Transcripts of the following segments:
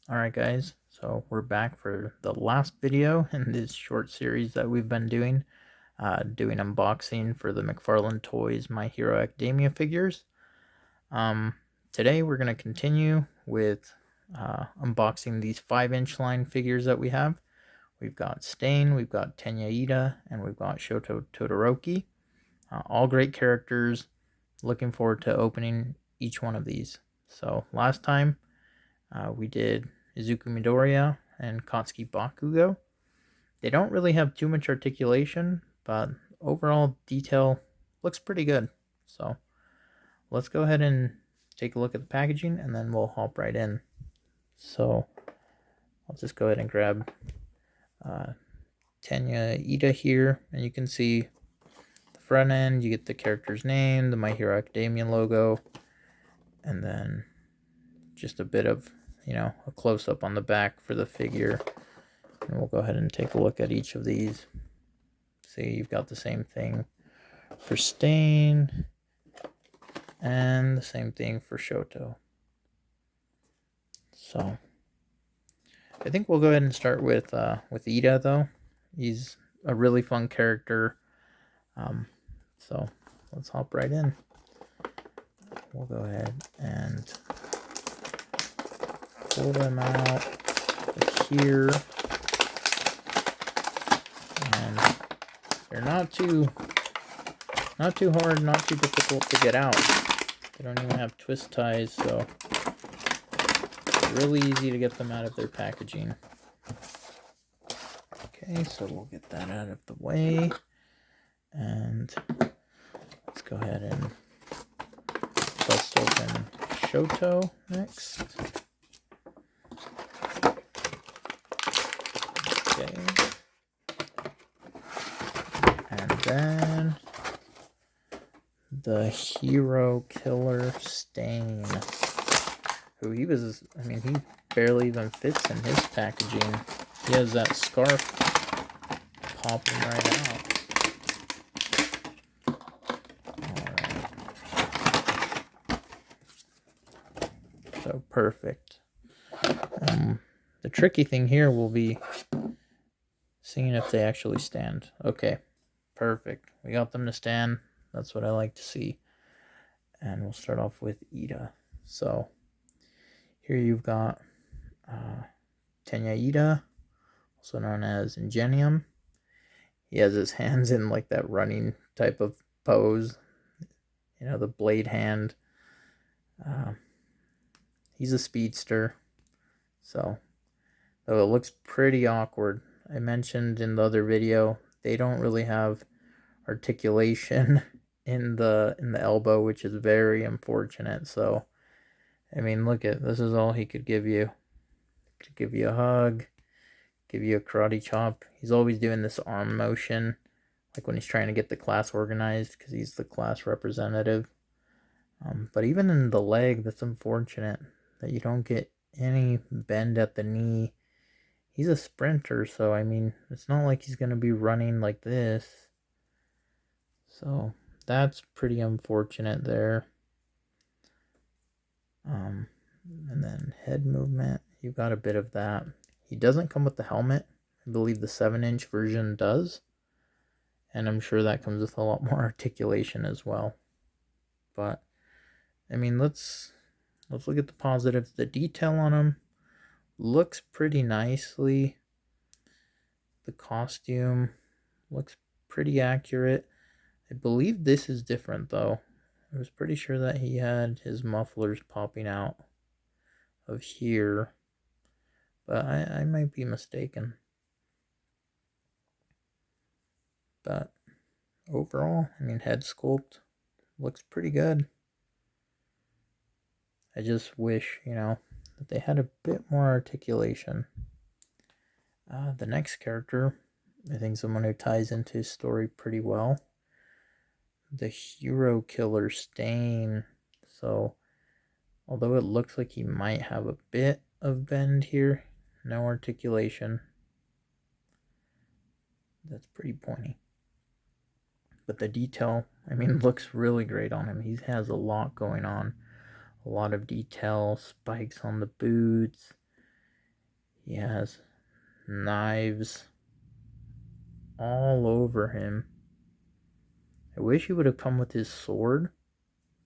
Alright guys, so we're back for the last video in this short series that we've been doing unboxing for the McFarlane Toys My Hero Academia figures. Today we're going to continue with unboxing these 5-inch line figures that we have. We've got Stain, we've got Tenya Iida, and we've got Shoto Todoroki. All great characters. Looking forward to opening each one of these. So last time we did Izuku Midoriya and Katsuki Bakugo. They don't really have too much articulation, but overall detail looks pretty good. So let's go ahead and take a look at the packaging and then we'll hop right in. So I'll just go ahead and grab Tenya Iida here, and you can see the front end, you get the character's name, the My Hero Academia logo, and then just a bit of, a close-up on the back for the figure. And we'll go ahead and take a look at each of these. See, you've got the same thing for Stain, and the same thing for Shoto. So, I think we'll go ahead and start with Iida, though. He's a really fun character. So, let's hop right in. We'll go ahead and pull them out of here, and they're not too hard, not too difficult to get out. They don't even have twist ties, so it's really easy to get them out of their packaging. Okay, so we'll get that out of the way, and let's go ahead and bust open Shoto next. Okay. And then the Hero Killer Stain. Who he barely even fits in his packaging. He has that scarf popping right out. Alright. So perfect. The tricky thing here will be seeing if they actually stand. Okay, perfect. We got them to stand. That's what I like to see. And we'll start off with Iida. So here you've got Tenya Iida, also known as Ingenium. He has his hands in like that running type of pose. The blade hand. He's a speedster. So, though it looks pretty awkward, I mentioned in the other video, they don't really have articulation in the elbow, which is very unfortunate. So, look at this, is all he could give you. Could give you a hug, give you a karate chop. He's always doing this arm motion, like when he's trying to get the class organized, because he's the class representative. But even in the leg, that's unfortunate that you don't get any bend at the knee. He's a sprinter, so it's not like he's going to be running like this. So that's pretty unfortunate there. And then head movement, you've got a bit of that. He doesn't come with the helmet. I believe the 7-inch version does. And I'm sure that comes with a lot more articulation as well. But, let's look at the positives. The detail on him looks pretty nicely. The costume looks pretty accurate. I believe this is different though. I was pretty sure that he had his mufflers popping out of here, but I might be mistaken. But overall, head sculpt looks pretty good. I just wish, that they had a bit more articulation. The next character, I think someone who ties into his story pretty well. The Hero Killer Stain. So, although it looks like he might have a bit of bend here, no articulation. That's pretty pointy. But the detail, looks really great on him. He has a lot going on. A lot of detail, spikes on the boots. He has knives all over him. I wish he would have come with his sword,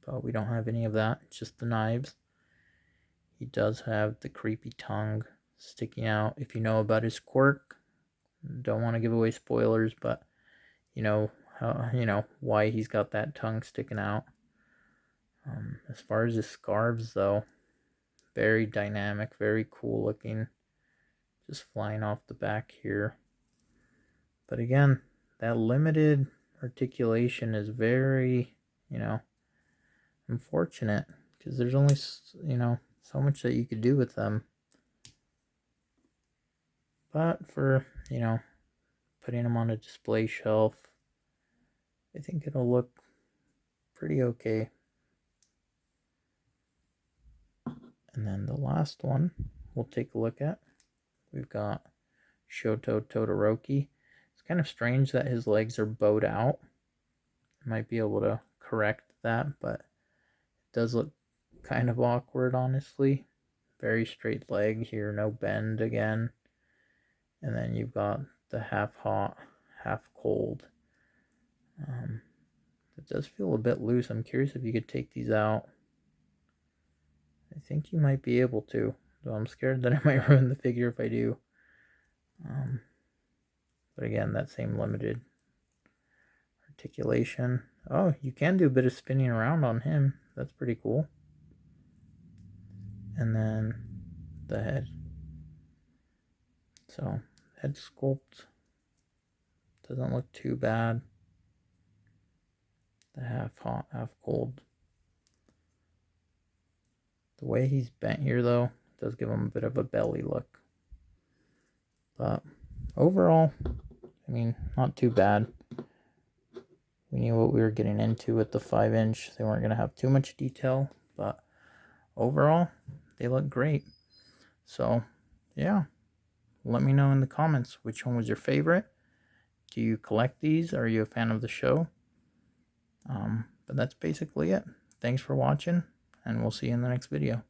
but we don't have any of that. It's just the knives. He does have the creepy tongue sticking out. If you know about his quirk, don't want to give away spoilers, but you know how, why he's got that tongue sticking out. As far as his scarves, though, very dynamic, very cool looking, just flying off the back here. But again, that limited articulation is very, unfortunate, because there's only, so much that you could do with them. But for, putting them on a display shelf, I think it'll look pretty okay. And then the last one we'll take a look at, we've got Shoto Todoroki. It's kind of strange that his legs are bowed out. I might be able to correct that, but it does look kind of awkward, honestly. Very straight leg here, no bend again. And then you've got the half hot, half cold. It does feel a bit loose. I'm curious if you could take these out. I think you might be able to, though I'm scared that I might ruin the figure if I do. But again, that same limited articulation. Oh, you can do a bit of spinning around on him. That's pretty cool. And then the head. So, head sculpt doesn't look too bad. The half hot, half cold. The way he's bent here, though, does give him a bit of a belly look. But overall, I mean, not too bad. We knew what we were getting into with the 5-inch. They weren't going to have too much detail, but overall, they look great. So, yeah. Let me know in the comments which one was your favorite. Do you collect these? Are you a fan of the show? But that's basically it. Thanks for watching, and we'll see you in the next video.